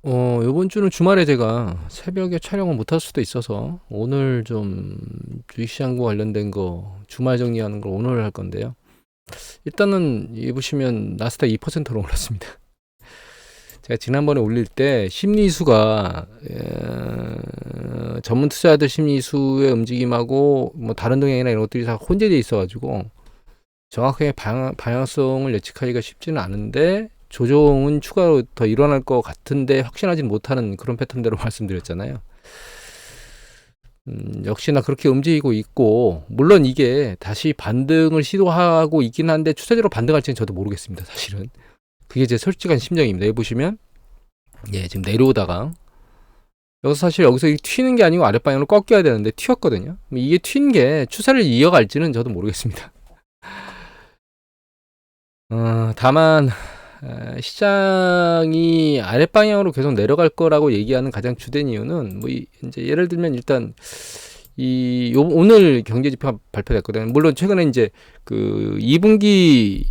요번 주는 주말에 제가 새벽에 촬영을 못할 수도 있어서 오늘 좀 주식시장과 관련된 거 주말 정리하는 걸 오늘 할 건데요. 일단은 여기 보시면 나스닥 2%로 올랐습니다. 제가 지난번에 올릴 때 심리수가 전문 투자자들 심리수의 움직임하고 뭐 다른 동향이나 이런 것들이 다 혼재되어 있어가지고 정확하게 방향성을 예측하기가 쉽지는 않은데 조정은 추가로 더 일어날 것 같은데 확신하지는 못하는 그런 패턴대로 말씀드렸잖아요. 역시나 그렇게 움직이고 있고, 물론 이게 다시 반등을 시도하고 있긴 한데 추세적으로 반등할지는 저도 모르겠습니다. 사실은 그게 제 솔직한 심정입니다. 여기 보시면 지금 내려오다가 여기서 사실 여기서 튀는 게 아니고 아랫방향으로 꺾여야 되는데 튀었거든요. 이게 튄 게 추세를 이어갈지는 저도 모르겠습니다. 다만 시장이 아랫방향으로 계속 내려갈 거라고 얘기하는 가장 주된 이유는 뭐 이제 예를 들면 일단 오늘 경제지표가 발표됐거든요. 물론 최근에 이제 그 2분기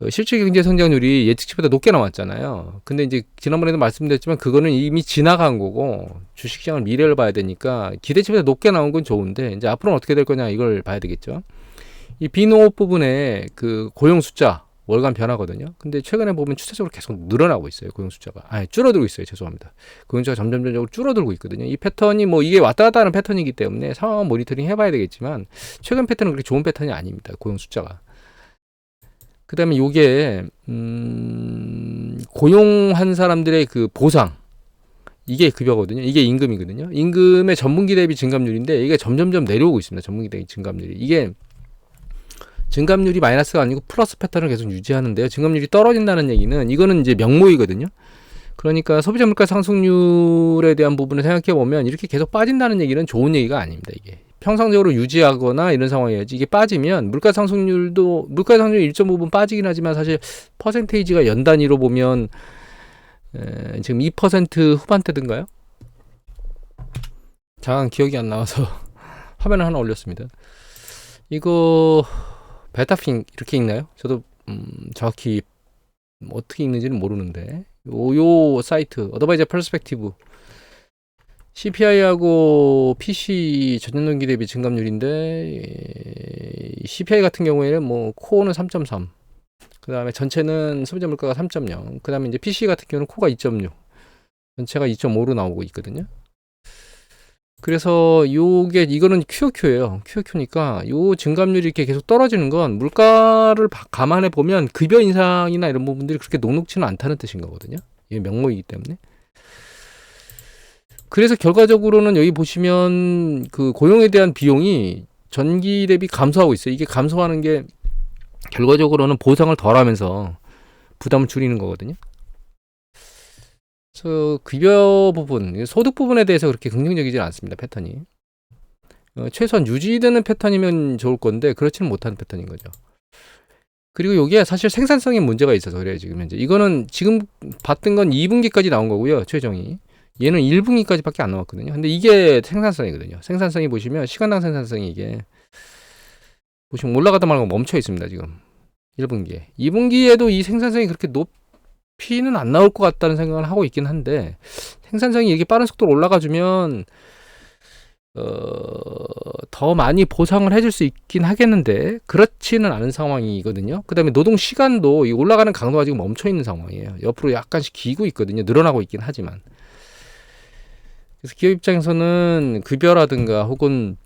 실질 경제 성장률이 예측치보다 높게 나왔잖아요. 근데 이제 지난번에도 말씀드렸지만 그거는 이미 지나간 거고 주식시장을 미래를 봐야 되니까 기대치보다 높게 나온 건 좋은데 이제 앞으로는 어떻게 될 거냐 이걸 봐야 되겠죠. 이 비농업 부분에 그 고용 숫자 월간 변하거든요. 근데 최근에 보면 추세적으로 계속 늘어나고 있어요. 고용 숫자가. 줄어들고 있어요. 죄송합니다. 고용 숫자가 점점적으로 줄어들고 있거든요. 이 패턴이 뭐 이게 왔다 갔다 하는 패턴이기 때문에 상황 모니터링 해봐야 되겠지만 최근 패턴은 그렇게 좋은 패턴이 아닙니다. 고용 숫자가. 그 다음에 요게 고용한 사람들의 그 보상 이게 급여거든요. 이게 임금이거든요. 임금의 전분기 대비 증감률인데 이게 점점점 내려오고 있습니다. 전분기 대비 증감률이. 이게 증감률이 마이너스가 아니고 플러스 패턴을 계속 유지하는데요. 증감률이 떨어진다는 얘기는 이거는 이제 명목이거든요. 그러니까 소비자 물가 상승률에 대한 부분을 생각해 보면 이렇게 계속 빠진다는 얘기는 좋은 얘기가 아닙니다. 이게 평상적으로 유지하거나 이런 상황이어야지 이게 빠지면 물가 상승률 1.5분 빠지긴 하지만 사실 퍼센테이지가 연 단위로 보면 지금 2% 후반대든가요? 잠깐 기억이 안 나와서 화면을 하나 올렸습니다. 이거 베타핑 이렇게 읽나요? 저도 정확히 어떻게 읽는지는 모르는데 요 사이트 어드바이저 퍼스펙티브 CPI하고 PC 전년동기 대비 증감률인데 CPI 같은 경우에는 뭐 코어는 3.3 그 다음에 전체는 소비자 물가가 3.0 그 다음에 이제 PC 같은 경우는 코가 2.6 전체가 2.5로 나오고 있거든요. 그래서 이거는 QOQ예요. QOQ니까 요 증감률이 이렇게 계속 떨어지는 건 물가를 감안해 보면 급여 인상이나 이런 부분들이 그렇게 녹록지는 않다는 뜻인 거거든요. 이게 명목이기 때문에. 그래서 결과적으로는 여기 보시면 그 고용에 대한 비용이 전기 대비 감소하고 있어요. 이게 감소하는 게 결과적으로는 보상을 덜 하면서 부담을 줄이는 거거든요. 그래서 급여 부분, 소득 부분에 대해서 그렇게 긍정적이지 않습니다. 패턴이. 최소한 유지되는 패턴이면 좋을 건데 그렇지는 못한 패턴인 거죠. 그리고 여기에 사실 생산성에 문제가 있어서 그래요. 지금 현재 이거는 지금 봤던 건 2분기까지 나온 거고요. 최종이 얘는 1분기까지밖에 안 나왔거든요. 근데 이게 생산성이거든요. 생산성이 보시면 시간당 생산성이 이게 보시면 올라가다 말고 멈춰 있습니다. 지금 1분기에 2분기에도 이 생산성이 그렇게 높이는 안 나올 것 같다는 생각을 하고 있긴 한데 생산성이 이렇게 빠른 속도로 올라가주면 더 많이 보상을 해줄 수 있긴 하겠는데 그렇지는 않은 상황이거든요. 그 다음에 노동 시간도 이 올라가는 강도가 지금 멈춰 있는 상황이에요. 옆으로 약간씩 기고 있거든요. 늘어나고 있긴 하지만. 그래서 기업 입장에서는 급여라든가 혹은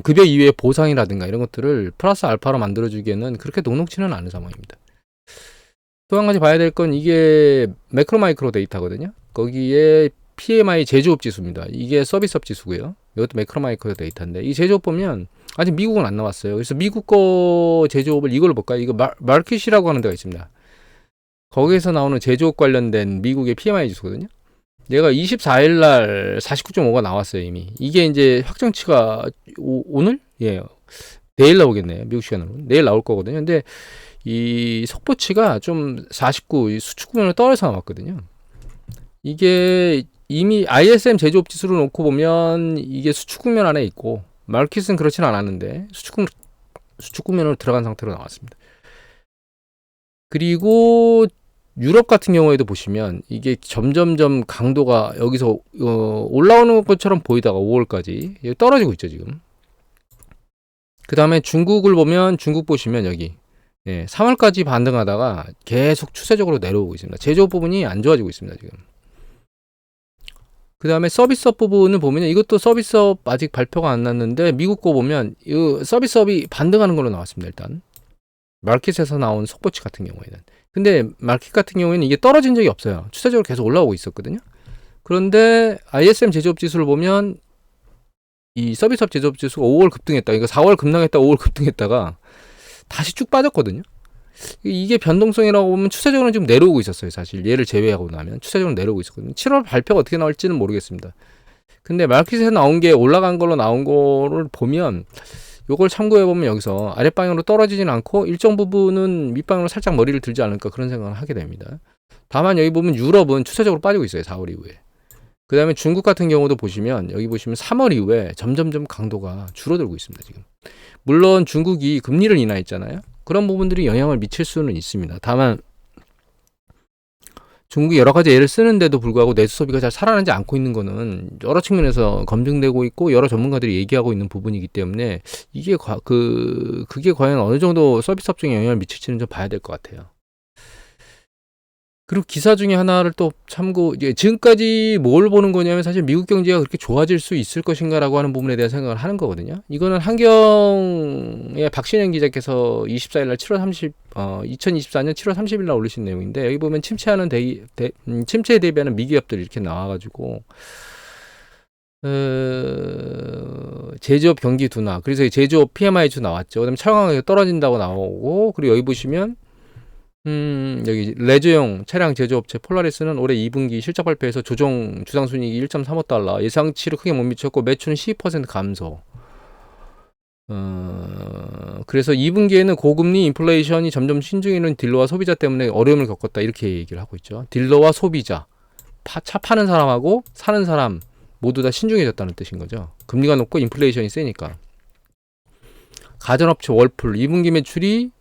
급여 이외의 보상이라든가 이런 것들을 플러스 알파로 만들어주기에는 그렇게 녹록지는 않은 상황입니다. 또 한 가지 봐야 될 건 이게 매크로 마이크로 데이터거든요. 거기에 PMI 제조업 지수입니다. 이게 서비스업 지수고요. 이것도 매크로 마이크로 데이터인데 이 제조업 보면 아직 미국은 안 나왔어요. 그래서 미국 거 제조업을 이걸로 볼까요? 이거 마켓이라고 하는 데가 있습니다. 거기에서 나오는 제조업 관련된 미국의 PMI 지수거든요. 얘가 24일 날 49.5가 나왔어요, 이미. 이게 이제 확정치가 오늘? 예. 내일 나오겠네요. 미국 시간으로. 내일 나올 거거든요. 근데 이 속보치가 좀 49, 수축 구간을 떨어져서 나왔거든요. 이게 이미 ISM 제조업 지수로 놓고 보면 이게 수축 국면 안에 있고 마켓은 그렇진 않았는데 수축 국면으로 들어간 상태로 나왔습니다. 그리고 유럽 같은 경우에도 보시면 이게 점점점 강도가 여기서 올라오는 것처럼 보이다가 5월까지 떨어지고 있죠 지금. 그 다음에 중국을 보면 중국 보시면 여기 3월까지 반등하다가 계속 추세적으로 내려오고 있습니다. 제조업 부분이 안 좋아지고 있습니다 지금. 그 다음에 서비스업 부분을 보면 이것도 서비스업 아직 발표가 안 났는데 미국 거 보면 이 서비스업이 반등하는 걸로 나왔습니다. 일단 마켓에서 나온 속보치 같은 경우에는. 근데 마켓 같은 경우에는 이게 떨어진 적이 없어요. 추세적으로 계속 올라오고 있었거든요. 그런데 ISM 제조업 지수를 보면 이 서비스업 제조업 지수가 5월 급등했다. 이거 4월 급락했다 5월 급등했다가 다시 쭉 빠졌거든요. 이게 변동성이라고 보면 추세적으로는 좀 내려오고 있었어요. 사실 얘를 제외하고 나면 추세적으로 내려오고 있었거든요. 7월 발표가 어떻게 나올지는 모르겠습니다. 근데 마켓에서 나온 게 올라간 걸로 나온 거를 보면 요걸 참고해보면 여기서 아랫방향으로 떨어지진 않고 일정 부분은 밑방향으로 살짝 머리를 들지 않을까 그런 생각을 하게 됩니다. 다만 여기 보면 유럽은 추세적으로 빠지고 있어요. 4월 이후에. 그 다음에 중국 같은 경우도 보시면 여기 보시면 3월 이후에 점점점 강도가 줄어들고 있습니다. 지금. 물론 중국이 금리를 인하했잖아요. 그런 부분들이 영향을 미칠 수는 있습니다. 다만 중국이 여러 가지 애를 쓰는데도 불구하고 내수 소비가 잘 살아나지 않고 있는 거는 여러 측면에서 검증되고 있고 여러 전문가들이 얘기하고 있는 부분이기 때문에 이게 그게 과연 어느 정도 서비스 업종에 영향을 미칠지는 좀 봐야 될 것 같아요. 그리고 기사 중에 하나를 또 참고 지금까지 뭘 보는 거냐면 사실 미국 경제가 그렇게 좋아질 수 있을 것인가라고 하는 부분에 대한 생각을 하는 거거든요. 이거는 한경의 박신영 기자께서 24일 날 2024년 7월 30일 날 올리신 내용인데 여기 보면 침체에 대비하는 미기업들이 이렇게 나와가지고 제조업 경기 둔화 그래서 제조업 PMI 주 나왔죠. 그다음에 차광하게 떨어진다고 나오고 그리고 여기 보시면 여기 레저용 차량 제조업체 폴라리스는 올해 2분기 실적 발표에서 조정 주당순이익이 1.35달러 예상치를 크게 못 미쳤고 매출은 12% 감소. 그래서 2분기에는 고금리 인플레이션이 점점 신중해지는 딜러와 소비자 때문에 어려움을 겪었다 이렇게 얘기를 하고 있죠. 딜러와 소비자 차 파는 사람하고 사는 사람 모두 다 신중해졌다는 뜻인 거죠. 금리가 높고 인플레이션이 세니까. 가전업체 월풀 2분기 매출이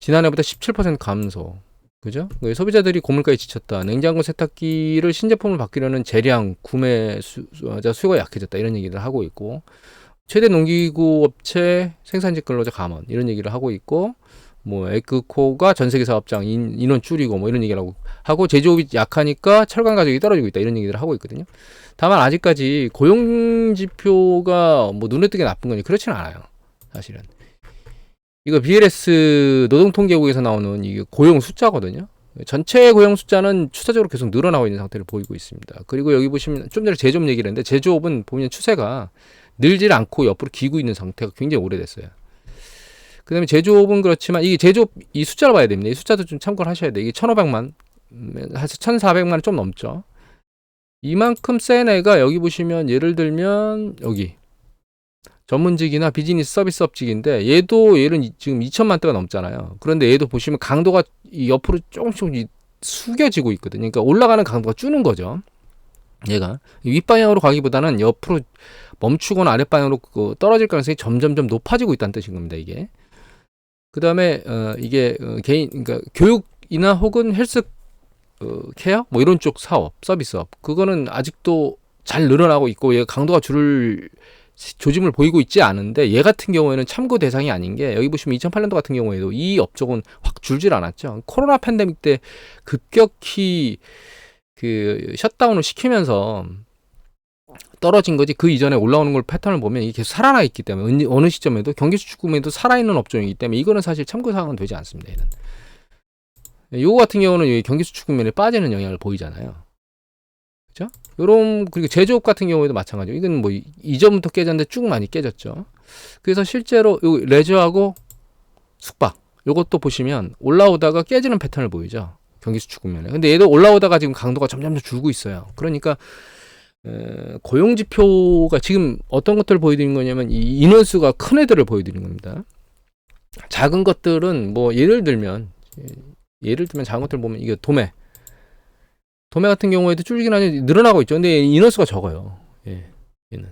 지난해보다 17% 감소. 그죠? 소비자들이 고물가에 지쳤다. 냉장고 세탁기를 신제품을 바뀌려는 재량, 구매 수요가 약해졌다. 이런 얘기를 하고 있고 최대 농기구 업체 생산직 근로자 감원 이런 얘기를 하고 있고 뭐 에그코가 전세계 사업장 인원 줄이고 뭐 이런 얘기를 하고 제조업이 약하니까 철강 가격이 떨어지고 있다. 이런 얘기를 하고 있거든요. 다만 아직까지 고용 지표가 뭐 눈에 띄게 나쁜 건지 그렇지는 않아요. 사실은. 이거 BLS 노동통계국에서 나오는 이게 고용 숫자거든요. 전체 고용 숫자는 추세적으로 계속 늘어나고 있는 상태를 보이고 있습니다. 그리고 여기 보시면 좀 전에 제조업 얘기를 했는데 제조업은 보면 추세가 늘질 않고 옆으로 기고 있는 상태가 굉장히 오래됐어요. 그 다음에 제조업은 그렇지만 이게 제조업 이 숫자를 봐야 됩니다. 이 숫자도 좀 참고를 하셔야 돼요. 이게 1,500만, 한 1,400만은 좀 넘죠. 이만큼 센 애가 여기 보시면 예를 들면 여기 전문직이나 비즈니스 서비스 업직인데 얘는 지금 2천만 대가 넘잖아요. 그런데 얘도 보시면 강도가 옆으로 조금씩 숙여지고 있거든요. 그러니까 올라가는 강도가 주는 거죠. 얘가 윗방향으로 가기보다는 옆으로 멈추거나 아랫방향으로 떨어질 가능성이 점점점 높아지고 있다는 뜻인 겁니다. 이게. 그 다음에 이게 개인 그러니까 교육이나 혹은 헬스 케어 뭐 이런 쪽 사업 서비스업 그거는 아직도 잘 늘어나고 있고 얘가 강도가 줄을 조짐을 보이고 있지 않은데 얘 같은 경우에는 참고 대상이 아닌 게 여기 보시면 2008년도 같은 경우에도 이 업종은 확 줄질 않았죠. 코로나 팬데믹 때 급격히 그 셧다운을 시키면서 떨어진 거지 그 이전에 올라오는 걸 패턴을 보면 이게 계속 살아나 있기 때문에 어느 시점에도 경기 수축 구매도 살아있는 업종이기 때문에 이거는 사실 참고 사항은 되지 않습니다. 얘는. 요거 같은 경우는 경기 수축 구매에 빠지는 영향을 보이잖아요. 그죠? 요런 그리고 제조업 같은 경우에도 마찬가지고 이건 뭐 이전부터 깨졌는데 쭉 많이 깨졌죠. 그래서 실제로 요 레저하고 숙박 요것도 보시면 올라오다가 깨지는 패턴을 보이죠. 경기 수축 구매에. 근데 얘도 올라오다가 지금 강도가 점점 줄고 있어요. 그러니까 고용 지표가 지금 어떤 것들을 보여드리는 거냐면 이 인원수가 큰 애들을 보여드리는 겁니다. 작은 것들은 뭐 예를 들면 작은 것들 보면 이게 도매 같은 경우에도 줄긴 하니 늘어나고 있죠. 근데 인원수가 적어요. 얘는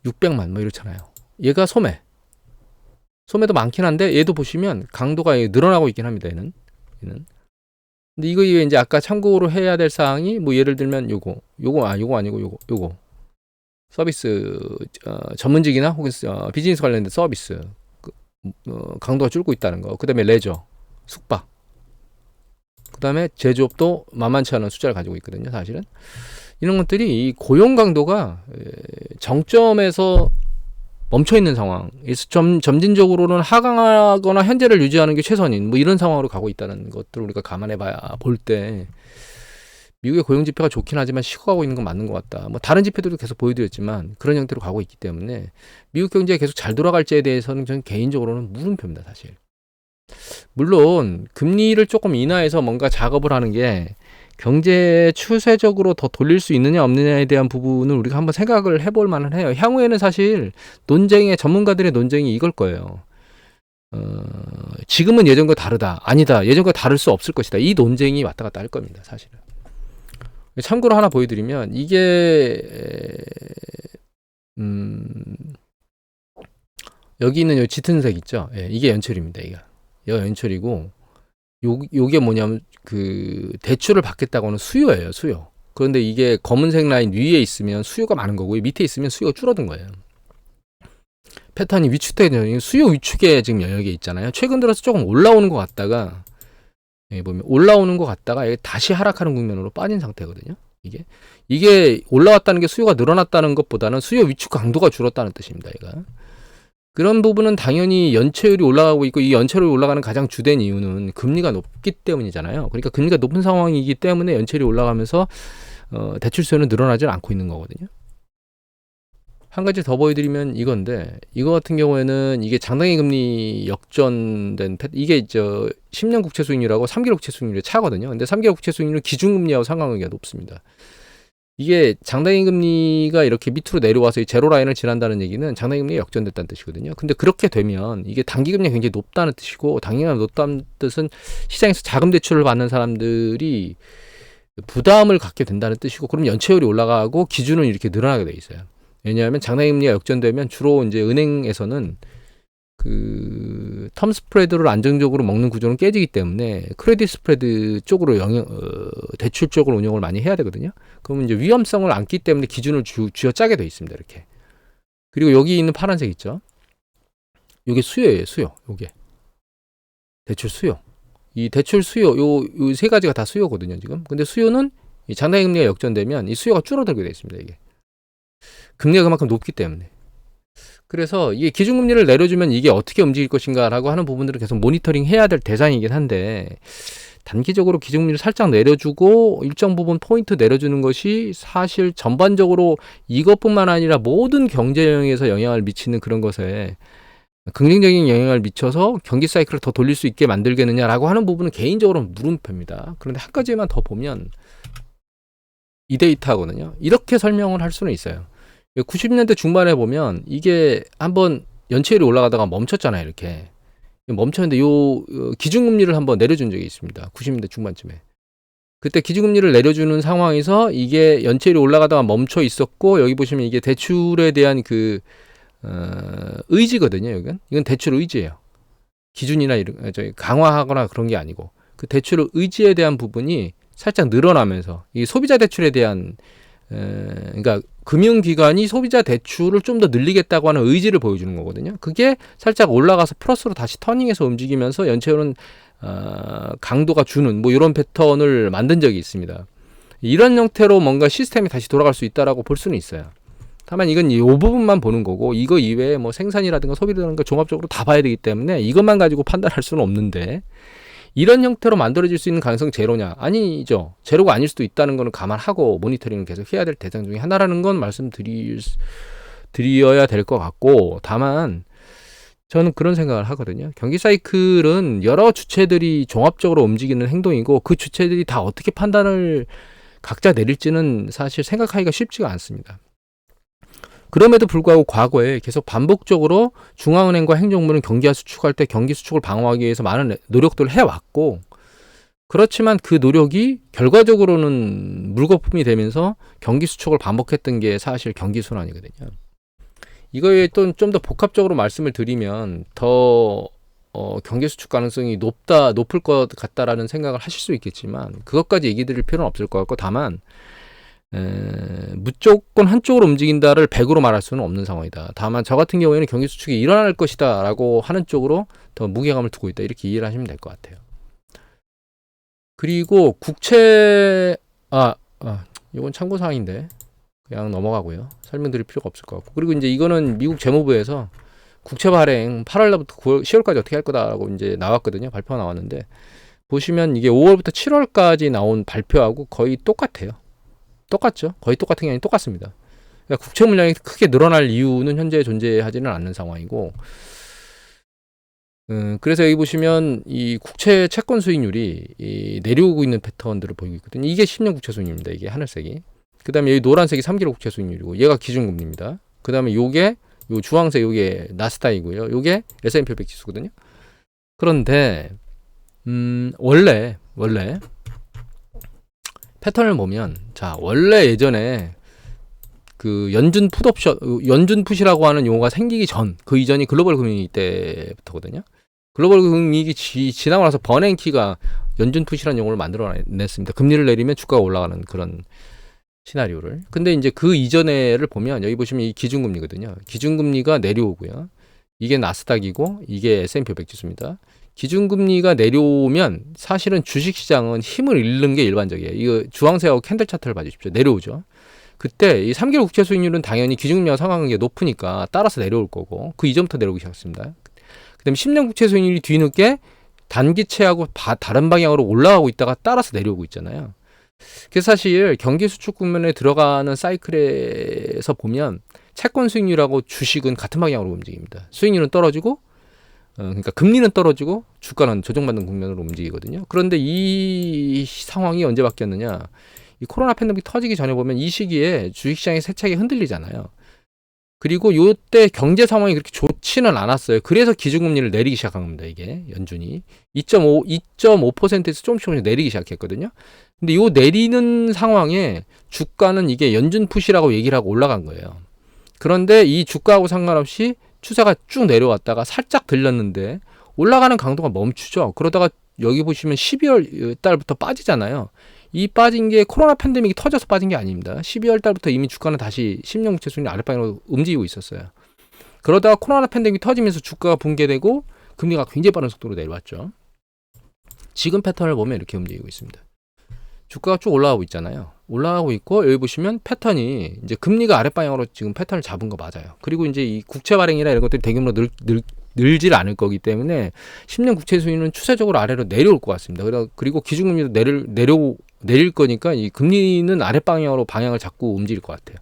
600만 뭐 이렇잖아요. 얘가 소매도 많긴 한데 얘도 보시면 강도가 늘어나고 있긴 합니다. 얘는 근데 이거 이외에 이제 아까 참고로 해야 될 사항이 뭐 예를 들면 요거 아니고 요거 서비스 전문직이나 혹은 비즈니스 관련된 서비스 강도가 줄고 있다는 거. 그다음에 레저, 숙박. 그다음에 제조업도 만만치 않은 숫자를 가지고 있거든요. 사실은 이런 것들이 이 고용 강도가 정점에서 멈춰 있는 상황에서 점진적으로는 하강하거나 현재를 유지하는 게 최선인 뭐 이런 상황으로 가고 있다는 것들을 우리가 감안해봐야 볼 때 미국의 고용 지표가 좋긴 하지만 식어가고 있는 건 맞는 것 같다. 뭐 다른 지표들도 계속 보여드렸지만 그런 형태로 가고 있기 때문에 미국 경제가 계속 잘 돌아갈지에 대해서는 저는 개인적으로는 물음표입니다. 사실. 물론 금리를 조금 인하해서 뭔가 작업을 하는 게 경제 추세적으로 더 돌릴 수 있느냐 없느냐에 대한 부분은 우리가 한번 생각을 해볼 만은 해요. 향후에는 사실 전문가들의 논쟁이 이걸 거예요. 지금은 예전과 다르다. 아니다. 예전과 다를 수 없을 것이다. 이 논쟁이 왔다 갔다 할 겁니다. 사실은. 참고로 하나 보여드리면 이게 여기 있는 요 짙은 색 있죠. 예, 이게 연철입니다. 이거 연철이고 요게 뭐냐면 그 대출을 받겠다고 하는 수요예요. 수요. 그런데 이게 검은색 라인 위에 있으면 수요가 많은 거고 밑에 있으면 수요가 줄어든 거예요. 패턴이 위축되는 수요 위축의 지금 영역에 있잖아요. 최근 들어서 조금 올라오는 것 같다가 보면 올라오는 것 같다가 다시 하락하는 국면으로 빠진 상태거든요. 이게 올라왔다는 게 수요가 늘어났다는 것보다는 수요 위축 강도가 줄었다는 뜻입니다. 얘가. 그런 부분은 당연히 연체율이 올라가고 있고 이 연체율이 올라가는 가장 주된 이유는 금리가 높기 때문이잖아요. 그러니까 금리가 높은 상황이기 때문에 연체율이 올라가면서 대출 수요는 늘어나지 않고 있는 거거든요. 한 가지 더 보여드리면 이건데 이거 같은 경우에는 이게 장당의 금리 역전된 이게 10년 국채 수익률하고 3개월 국채 수익률의 차거든요. 근데 3개월 국채 수익률은 기준금리하고 상관관계가 높습니다. 이게 장당의 금리가 이렇게 밑으로 내려와서 이 제로 라인을 지난다는 얘기는 장당의 금리가 역전됐다는 뜻이거든요. 근데 그렇게 되면 이게 단기 금리가 굉장히 높다는 뜻이고 단기금리가 높다는 뜻은 시장에서 자금 대출을 받는 사람들이 부담을 갖게 된다는 뜻이고 그럼 연체율이 올라가고 기준은 이렇게 늘어나게 돼 있어요. 왜냐하면 장당의 금리가 역전되면 주로 이제 은행에서는 그 텀 스프레드를 안정적으로 먹는 구조는 깨지기 때문에 크레딧 스프레드 쪽으로 대출 쪽으로 운영을 많이 해야 되거든요. 그러면 이제 위험성을 안기 때문에 기준을 쥐어 짜게 돼 있습니다. 이렇게. 그리고 여기 있는 파란색 있죠. 이게 수요예요. 수요. 요게 대출 수요. 이 대출 수요 요 세 가지가 다 수요거든요. 지금. 근데 수요는 이 장당의 금리가 역전되면 이 수요가 줄어들게 돼 있습니다. 이게. 금리가 그만큼 높기 때문에. 그래서 이게 기준금리를 내려주면 이게 어떻게 움직일 것인가라고 하는 부분들을 계속 모니터링 해야 될 대상이긴 한데 단기적으로 기준금리를 살짝 내려주고 일정 부분 포인트 내려주는 것이 사실 전반적으로 이것뿐만 아니라 모든 경제 영역에서 영향을 미치는 그런 것에 긍정적인 영향을 미쳐서 경기 사이클을 더 돌릴 수 있게 만들겠느냐라고 하는 부분은 개인적으로 물음표입니다. 그런데 한 가지만 더 보면 이 데이터거든요. 이렇게 설명을 할 수는 있어요. 90년대 중반에 보면 이게 한번 연체율이 올라가다가 멈췄잖아요. 이렇게 멈췄는데 요 기준금리를 한번 내려준 적이 있습니다. 90년대 중반쯤에. 그때 기준금리를 내려주는 상황에서 이게 연체율이 올라가다가 멈춰 있었고 여기 보시면 이게 대출에 대한 그 의지거든요. 이건 대출 의지예요. 기준이나 저희 강화하거나 그런 게 아니고 그 대출 의지에 대한 부분이 살짝 늘어나면서 이 소비자 대출에 대한 그러니까 금융기관이 소비자 대출을 좀 더 늘리겠다고 하는 의지를 보여주는 거거든요. 그게 살짝 올라가서 플러스로 다시 터닝해서 움직이면서 연체율은 강도가 주는 뭐 이런 패턴을 만든 적이 있습니다. 이런 형태로 뭔가 시스템이 다시 돌아갈 수 있다라고 볼 수는 있어요. 다만 이건 이 부분만 보는 거고 이거 이외에 뭐 생산이라든가 소비라든가 종합적으로 다 봐야 되기 때문에 이것만 가지고 판단할 수는 없는데 이런 형태로 만들어질 수 있는 가능성 제로냐? 아니죠. 제로가 아닐 수도 있다는 거는 감안하고 모니터링을 계속 해야 될 대상 중에 하나라는 건 말씀드려야 될 것 같고 다만 저는 그런 생각을 하거든요. 경기 사이클은 여러 주체들이 종합적으로 움직이는 행동이고 그 주체들이 다 어떻게 판단을 각자 내릴지는 사실 생각하기가 쉽지가 않습니다. 그럼에도 불구하고 과거에 계속 반복적으로 중앙은행과 행정부는 경기가 수축할 때 경기 수축을 방어하기 위해서 많은 노력들을 해왔고 그렇지만 그 노력이 결과적으로는 물거품이 되면서 경기 수축을 반복했던 게 사실 경기 순환이거든요. 이거에 또 좀 더 복합적으로 말씀을 드리면 더 경기 수축 가능성이 높을 것 같다라는 생각을 하실 수 있겠지만 그것까지 얘기 드릴 필요는 없을 것 같고 다만 무조건 한쪽으로 움직인다를 100으로 말할 수는 없는 상황이다. 다만 저 같은 경우에는 경기 수축이 일어날 것이다 라고 하는 쪽으로 더 무게감을 두고 있다. 이렇게 이해를 하시면 될 것 같아요. 그리고 국채 이건 참고사항인데 그냥 넘어가고요. 설명드릴 필요가 없을 것 같고 그리고 이제 이거는 미국 재무부에서 국채 발행 8월부터 10월까지 어떻게 할 거다라고 이제 나왔거든요. 발표가 나왔는데 보시면 이게 5월부터 7월까지 나온 발표하고 거의 똑같아요. 똑같죠. 거의 똑같은 게 아니라 똑같습니다. 그러니까 국채 물량이 크게 늘어날 이유는 현재 존재하지는 않는 상황이고 그래서 여기 보시면 이 국채 채권 수익률이 내려오고 있는 패턴들을 보이고 있거든요. 이게 10년 국채 수익률입니다. 이게 하늘색이. 그 다음에 여기 노란색이 3개월 국채 수익률이고 얘가 기준금리입니다. 그 다음에 요게 요 주황색 요게 나스닥이고요. 요게 S&P 500 지수거든요. 그런데 원래 패턴을 보면 자 원래 예전에 그 연준 풋이라고 하는 용어가 생기기 전 그 이전이 글로벌 금융위기 때부터거든요. 글로벌 금융위기 지나고 나서 버냉키가 연준 풋이라는 용어를 만들어냈습니다. 금리를 내리면 주가가 올라가는 그런 시나리오를. 근데 이제 그 이전에를 보면 여기 보시면 이 기준금리거든요. 기준금리가 내려오고요. 이게 나스닥이고 이게 S&P 500 지수입니다. 기준금리가 내려오면 사실은 주식시장은 힘을 잃는 게 일반적이에요. 이거 주황색하고 캔들 차트를 봐주십시오. 내려오죠. 그때 이 3개월 국채 수익률은 당연히 기준금리와 상관관계가 높으니까 따라서 내려올 거고 그 이전부터 내려오기 시작했습니다. 그 다음에 10년 국채 수익률이 뒤늦게 단기채하고 다른 방향으로 올라가고 있다가 따라서 내려오고 있잖아요. 그래서 사실 경기 수축 국면에 들어가는 사이클에서 보면 채권 수익률하고 주식은 같은 방향으로 움직입니다. 수익률은 떨어지고 그러니까 금리는 떨어지고 주가는 조정받는 국면으로 움직이거든요. 그런데 이 상황이 언제 바뀌었느냐? 이 코로나 팬데믹 터지기 전에 보면 이 시기에 주식시장이 세차게 흔들리잖아요. 그리고 요때 경제 상황이 그렇게 좋지는 않았어요. 그래서 기준금리를 내리기 시작한 겁니다. 이게 연준이 2.5%에서 조금씩 내리기 시작했거든요. 근데 요 내리는 상황에 주가는 이게 연준 풋이라고 얘기를 하고 올라간 거예요. 그런데 이 주가하고 상관없이 추세가 쭉 내려왔다가 살짝 들렸는데 올라가는 강도가 멈추죠. 그러다가 여기 보시면 12월 달부터 빠지잖아요. 이 빠진 게 코로나 팬데믹이 터져서 빠진 게 아닙니다. 12월 달부터 이미 주가는 다시 10년 국채 수익률 아랫방향으로 움직이고 있었어요. 그러다가 코로나 팬데믹이 터지면서 주가가 붕괴되고 금리가 굉장히 빠른 속도로 내려왔죠. 지금 패턴을 보면 이렇게 움직이고 있습니다. 주가가 쭉 올라가고 있잖아요. 올라가고 있고 여기 보시면 패턴이 이제 금리가 아랫방향으로 지금 패턴을 잡은 거 맞아요. 그리고 이제 이 국채 발행이나 이런 것들이 대규모로 늘질 않을 거기 때문에 10년 국채 수익률은 추세적으로 아래로 내려올 것 같습니다. 그리고 기준금리도 내릴 거니까 이 금리는 아랫방향으로 방향을 잡고 움직일 것 같아요.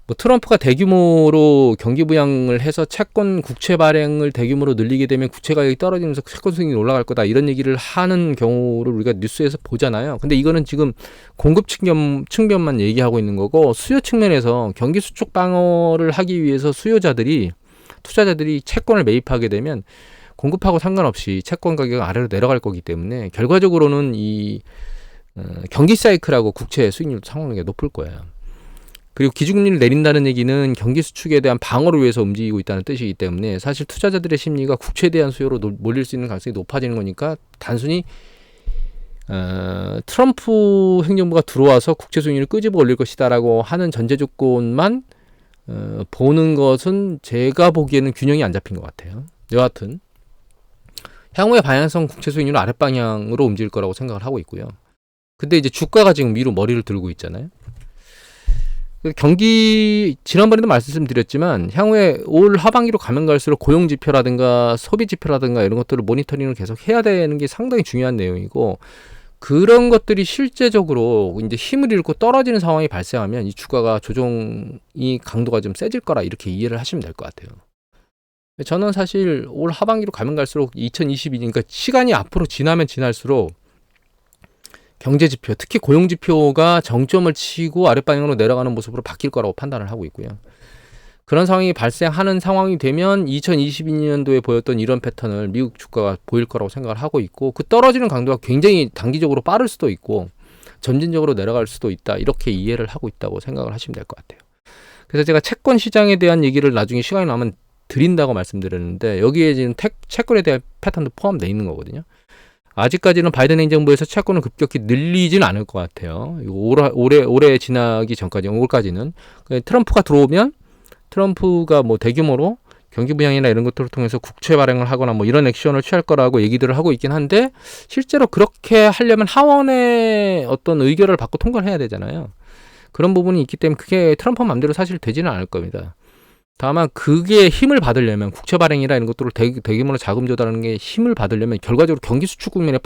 뭐 트럼프가 대규모로 경기 부양을 해서 채권 국채 발행을 대규모로 늘리게 되면 국채 가격이 떨어지면서 채권 수익률이 올라갈 거다 이런 얘기를 하는 경우를 우리가 뉴스에서 보잖아요. 근데 이거는 지금 공급 측면만 얘기하고 있는 거고 수요 측면에서 경기 수축 방어를 하기 위해서 투자자들이 채권을 매입하게 되면 공급하고 상관없이 채권 가격은 아래로 내려갈 거기 때문에 결과적으로는 이 경기 사이클하고 국채 수익률도 상관관계가 높을 거예요. 그리고 기준금리를 내린다는 얘기는 경기 수축에 대한 방어를 위해서 움직이고 있다는 뜻이기 때문에 사실 투자자들의 심리가 국채에 대한 수요로 몰릴 수 있는 가능성이 높아지는 거니까 단순히 트럼프 행정부가 들어와서 국채 수익률을 끄집어 올릴 것이다라고 하는 전제 조건만 보는 것은 제가 보기에는 균형이 안 잡힌 것 같아요. 여하튼 향후의 방향성 국채 수익률은 아랫방향으로 움직일 거라고 생각을 하고 있고요. 근데 이제 주가가 지금 위로 머리를 들고 있잖아요. 경기 지난번에도 말씀드렸지만 향후에 올 하반기로 가면 갈수록 고용 지표라든가 소비 지표라든가 이런 것들을 모니터링을 계속 해야 되는 게 상당히 중요한 내용이고 그런 것들이 실제적으로 이제 힘을 잃고 떨어지는 상황이 발생하면 이 주가가 조정이 강도가 좀 세질 거라 이렇게 이해를 하시면 될 것 같아요. 저는 사실 올 하반기로 가면 갈수록 2022년이니까 시간이 앞으로 지나면 지날수록 경제 지표, 특히 고용 지표가 정점을 치고 아랫방향으로 내려가는 모습으로 바뀔 거라고 판단을 하고 있고요. 그런 상황이 발생하는 상황이 되면 2022년도에 보였던 이런 패턴을 미국 주가가 보일 거라고 생각을 하고 있고 그 떨어지는 강도가 굉장히 단기적으로 빠를 수도 있고 점진적으로 내려갈 수도 있다. 이렇게 이해를 하고 있다고 생각을 하시면 될 것 같아요. 그래서 제가 채권 시장에 대한 얘기를 나중에 시간이 나면 드린다고 말씀드렸는데 여기에 지금 채권에 대한 패턴도 포함되어 있는 거거든요. 아직까지는 바이든 행정부에서 채권을 급격히 늘리지는 않을 것 같아요. 이거 올해 지나기 전까지, 올까지는. 트럼프가 들어오면 트럼프가 뭐 대규모로 경기 부양이나 이런 것들을 통해서 국채 발행을 하거나 뭐 이런 액션을 취할 거라고 얘기들을 하고 있긴 한데 실제로 그렇게 하려면 하원의 어떤 의결을 받고 통과를 해야 되잖아요. 그런 부분이 있기 때문에 그게 트럼프 맘대로 사실 되지는 않을 겁니다. 다만 그게 힘을 받으려면 국채 발행이나 이런 것들을 대규모로 자금 조달하는 게 힘을 받으려면 결과적으로 경기 수축 국면에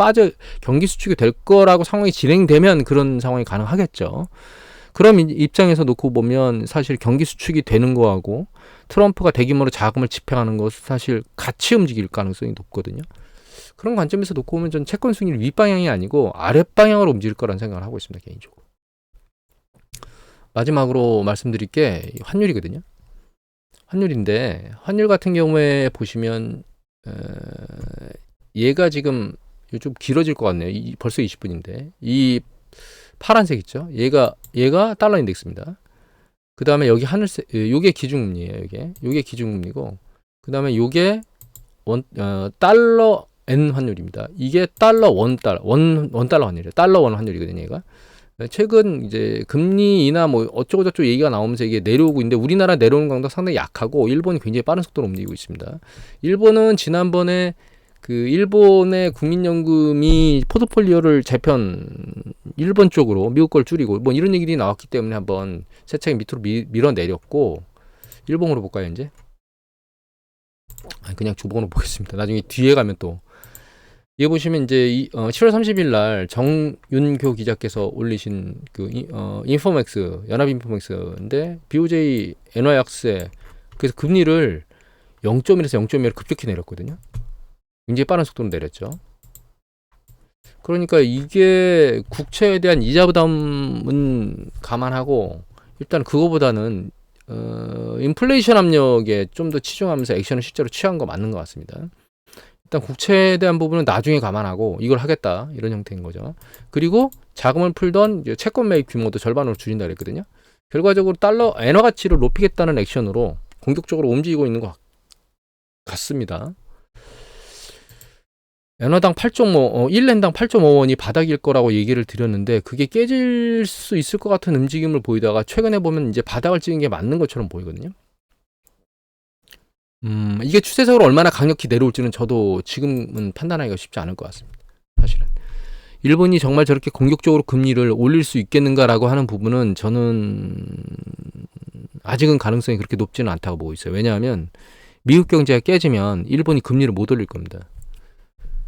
경기 수축이 될 거라고 상황이 진행되면 그런 상황이 가능하겠죠. 그럼 입장에서 놓고 보면 사실 경기 수축이 되는 거하고 트럼프가 대규모로 자금을 집행하는 것은 사실 같이 움직일 가능성이 높거든요. 그런 관점에서 놓고 보면 전 채권 수익률 윗방향이 아니고 아랫방향으로 움직일 거라는 생각을 하고 있습니다. 개인적으로. 마지막으로 말씀드릴 게 환율이거든요. 환율인데 환율 같은 경우에 보시면 얘가 지금 좀 길어질 것 같네요. 벌써 20분인데 이 파란색 있죠? 얘가 달러 인덱스입니다. 그 다음에 여기 하늘색, 요게 기준금리예요. 요게 기준금리고, 그 다음에 요게 달러 N 환율입니다. 이게 달러 원 달러 환율이에요. 달러 원 환율이거든요. 얘가 최근 이제 금리 인하 뭐 어쩌고저쩌고 얘기가 나오면서 이게 내려오고 있는데 우리나라 내려오는 강도가 상당히 약하고 일본이 굉장히 빠른 속도로 움직이고 있습니다. 일본은 지난번에 그 일본의 국민연금이 포트폴리오를 일본 쪽으로 미국 걸 줄이고 뭐 이런 얘기들이 나왔기 때문에 한번 세차게 밑으로 밀어내렸고, 일본으로 볼까요 이제? 그냥 주봉으로 보겠습니다. 나중에 뒤에 가면 또 이거 보시면 이제 7월 30일 날 정윤교 기자께서 올리신 그 인포맥스, 연합인포맥스인데 BOJ NY 약세, 그래서 금리를 0.1에서 0.1로 급격히 내렸거든요. 굉장히 빠른 속도로 내렸죠. 그러니까 이게 국채에 대한 이자 부담은 감안하고 일단 그거보다는 인플레이션 압력에 좀 더 치중하면서 액션을 실제로 취한 거 맞는 것 같습니다. 일단 국채에 대한 부분은 나중에 감안하고 이걸 하겠다 이런 형태인 거죠. 그리고 자금을 풀던 채권 매입 규모도 절반으로 줄인다 그랬거든요. 결과적으로 달러 엔화 가치를 높이겠다는 액션으로 공격적으로 움직이고 있는 것 같습니다. 엔화당 1렌당 8.5원이 바닥일 거라고 얘기를 드렸는데 그게 깨질 수 있을 것 같은 움직임을 보이다가 최근에 보면 이제 바닥을 찍은 게 맞는 것처럼 보이거든요. 이게 추세적으로 얼마나 강력히 내려올지는 저도 지금은 판단하기가 쉽지 않을 것 같습니다. 사실은. 일본이 정말 저렇게 공격적으로 금리를 올릴 수 있겠는가라고 하는 부분은 저는 아직은 가능성이 그렇게 높지는 않다고 보고 있어요. 왜냐하면 미국 경제가 깨지면 일본이 금리를 못 올릴 겁니다.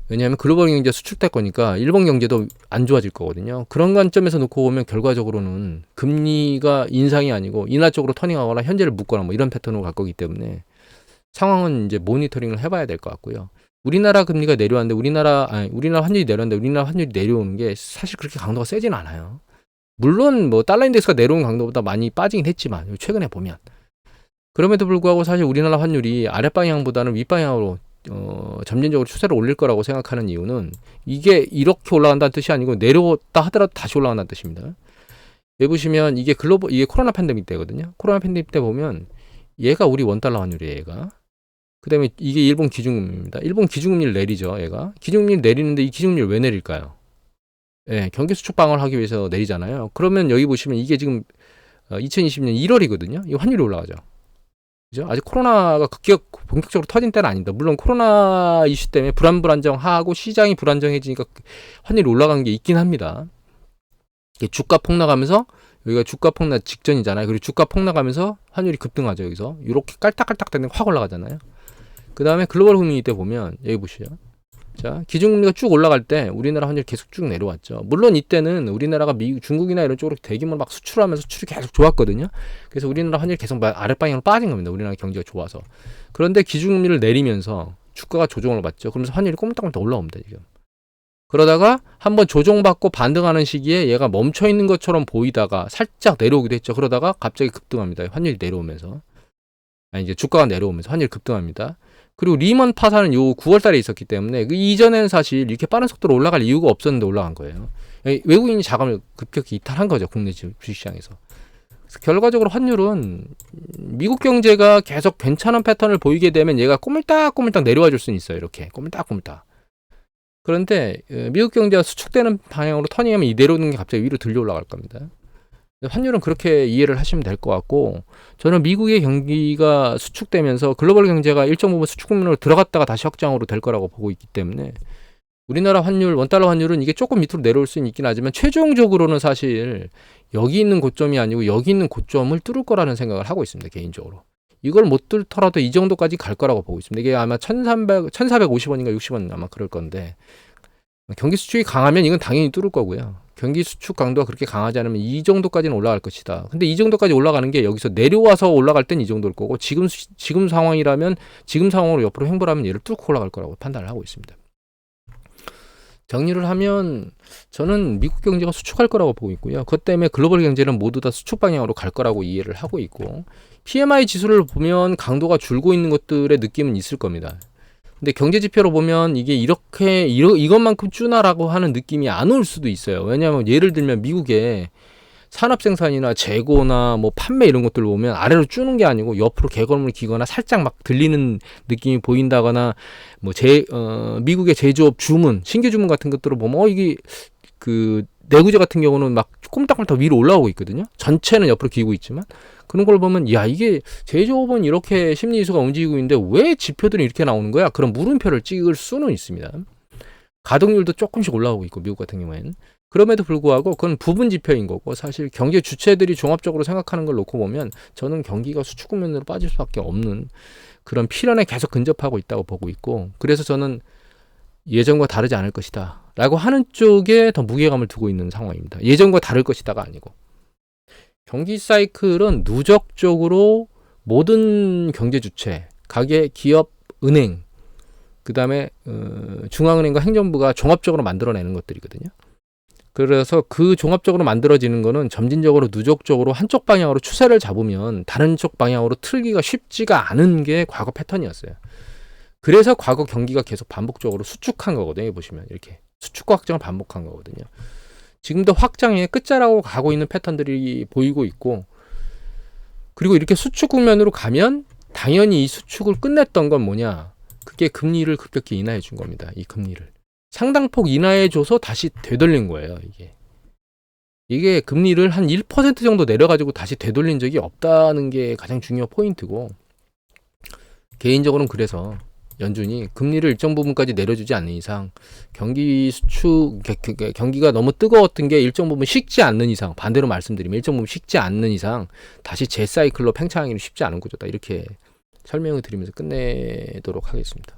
왜냐하면 글로벌 경제가 수축될 거니까 일본 경제도 안 좋아질 거거든요. 그런 관점에서 놓고 보면 결과적으로는 금리가 인상이 아니고 인하 쪽으로 터닝하거나 현재를 묶거나 뭐 이런 패턴으로 갈 거기 때문에 상황은 이제 모니터링을 해봐야 될 것 같고요. 우리나라 금리가 내려왔는데 우리나라 환율이 내려왔는데 우리나라 환율이 내려오는 게 사실 그렇게 강도가 세진 않아요. 물론 뭐 달러 인덱스가 내려온 강도보다 많이 빠지긴 했지만 최근에 보면 그럼에도 불구하고 사실 우리나라 환율이 아랫방향보다는 윗방향으로 점진적으로 추세를 올릴 거라고 생각하는 이유는 이게 이렇게 올라간다는 뜻이 아니고 내려왔다 하더라도 다시 올라간다는 뜻입니다. 여기 보시면 이게 코로나 팬데믹 때거든요. 코로나 팬데믹 때 보면 얘가 우리 원달러 환율이에요. 얘가. 그 다음에 이게 일본 기준금리입니다. 일본 기준금리를 내리죠. 얘가. 기준금리를 내리는데 이 기준금리를 왜 내릴까요? 예, 경기 수축 방어를 하기 위해서 내리잖아요. 그러면 여기 보시면 이게 지금 2020년 1월이거든요. 이 환율이 올라가죠. 그죠? 아직 코로나가 본격적으로 터진 때는 아닙니다. 물론 코로나 이슈 때문에 불안정하고 시장이 불안정해지니까 환율이 올라간 게 있긴 합니다. 주가 폭락하면서 여기가 주가 폭락 직전이잖아요. 그리고 주가 폭락하면서 환율이 급등하죠. 여기서 이렇게 깔딱깔딱 되는 게 확 올라가잖아요. 그 다음에 글로벌 금리 때 보면 여기 보시죠. 자, 기준금리가 쭉 올라갈 때 우리나라 환율이 계속 쭉 내려왔죠. 물론 이때는 우리나라가 중국이나 이런 쪽으로 대규모로 막 수출하면서 수출이 계속 좋았거든요. 그래서 우리나라 환율이 계속 아랫방향으로 빠진 겁니다. 우리나라 경제가 좋아서. 그런데 기준금리를 내리면서 주가가 조정을 받죠. 그러면서 환율이 꼼짝꼼짝 올라옵니다. 지금. 그러다가 한번 조정받고 반등하는 시기에 얘가 멈춰있는 것처럼 보이다가 살짝 내려오기도 했죠. 그러다가 갑자기 급등합니다. 환율이 내려오면서. 이제 주가가 내려오면서 환율이 급등합니다. 그리고 리먼 파산은 요 9월 달에 있었기 때문에 그 이전에는 사실 이렇게 빠른 속도로 올라갈 이유가 없었는데 올라간 거예요. 외국인이 자금을 급격히 이탈한 거죠. 국내 주식시장에서. 결과적으로 환율은 미국 경제가 계속 괜찮은 패턴을 보이게 되면 얘가 꼬물딱꼬물딱 내려와 줄 수는 있어요. 이렇게 꼬물딱꼬물딱. 그런데 미국 경제가 수축되는 방향으로 터닝하면 이 내려오는 게 갑자기 위로 들려 올라갈 겁니다. 환율은 그렇게 이해를 하시면 될 것 같고, 저는 미국의 경기가 수축되면서 글로벌 경제가 일정 부분 수축 국면으로 들어갔다가 다시 확장으로 될 거라고 보고 있기 때문에 우리나라 환율, 원달러 환율은 이게 조금 밑으로 내려올 수는 있긴 하지만 최종적으로는 사실 여기 있는 고점이 아니고 여기 있는 고점을 뚫을 거라는 생각을 하고 있습니다. 개인적으로. 이걸 못 뚫더라도 이 정도까지 갈 거라고 보고 있습니다. 이게 아마 1,450원인가 60원 아마 그럴 건데, 경기 수축이 강하면 이건 당연히 뚫을 거고요. 경기 수축 강도가 그렇게 강하지 않으면 이 정도까지는 올라갈 것이다. 근데 이 정도까지 올라가는 게 여기서 내려와서 올라갈 땐 이 정도일 거고, 지금 상황이라면 지금 상황으로 옆으로 횡보를 하면 얘를 뚫고 올라갈 거라고 판단을 하고 있습니다. 정리를 하면 저는 미국 경제가 수축할 거라고 보고 있고요. 그것 때문에 글로벌 경제는 모두 다 수축 방향으로 갈 거라고 이해를 하고 있고, PMI 지수를 보면 강도가 줄고 있는 것들의 느낌은 있을 겁니다. 근데 경제 지표로 보면 이게 이것만큼 쭈나라고 하는 느낌이 안 올 수도 있어요. 왜냐하면 예를 들면 미국의 산업 생산이나 재고나 뭐 판매 이런 것들을 보면 아래로 쭈는 게 아니고 옆으로 개걸음을 기거나 살짝 막 들리는 느낌이 보인다거나, 뭐 미국의 제조업 주문, 신규 주문 같은 것들을 보면 이게 그 내구재 같은 경우는 막 꼼딱꼼딱 위로 올라오고 있거든요. 전체는 옆으로 기고 있지만 그런 걸 보면 야, 이게 제조업은 이렇게 심리 지수가 움직이고 있는데 왜 지표들이 이렇게 나오는 거야? 그런 물음표를 찍을 수는 있습니다. 가동률도 조금씩 올라오고 있고 미국 같은 경우에는. 그럼에도 불구하고 그건 부분 지표인 거고, 사실 경제 주체들이 종합적으로 생각하는 걸 놓고 보면 저는 경기가 수축 국면으로 빠질 수밖에 없는 그런 필연에 계속 근접하고 있다고 보고 있고, 그래서 저는 예전과 다르지 않을 것이다 라고 하는 쪽에 더 무게감을 두고 있는 상황입니다. 예전과 다를 것이다가 아니고, 경기 사이클은 누적적으로 모든 경제 주체, 가계, 기업, 은행, 그 다음에 중앙은행과 행정부가 종합적으로 만들어내는 것들이거든요. 그래서 그 종합적으로 만들어지는 거는 점진적으로 누적적으로 한쪽 방향으로 추세를 잡으면 다른 쪽 방향으로 틀기가 쉽지가 않은 게 과거 패턴이었어요. 그래서 과거 경기가 계속 반복적으로 수축한 거거든요. 보시면 이렇게 수축과 확장을 반복한 거거든요. 지금도 확장의 끝자락으로 가고 있는 패턴들이 보이고 있고, 그리고 이렇게 수축 국면으로 가면 당연히 이 수축을 끝냈던 건 뭐냐, 그게 금리를 급격히 인하해 준 겁니다. 이 금리를 상당폭 인하해 줘서 다시 되돌린 거예요. 이게 금리를 한 1% 정도 내려가지고 다시 되돌린 적이 없다는 게 가장 중요한 포인트고, 개인적으로는 그래서 연준이 금리를 일정 부분까지 내려주지 않는 이상, 경기 수축, 경기가 너무 뜨거웠던 게 일정 부분 식지 않는 이상, 반대로 말씀드리면 일정 부분 식지 않는 이상 다시 재사이클로 팽창하기는 쉽지 않은 구조다, 이렇게 설명을 드리면서 끝내도록 하겠습니다.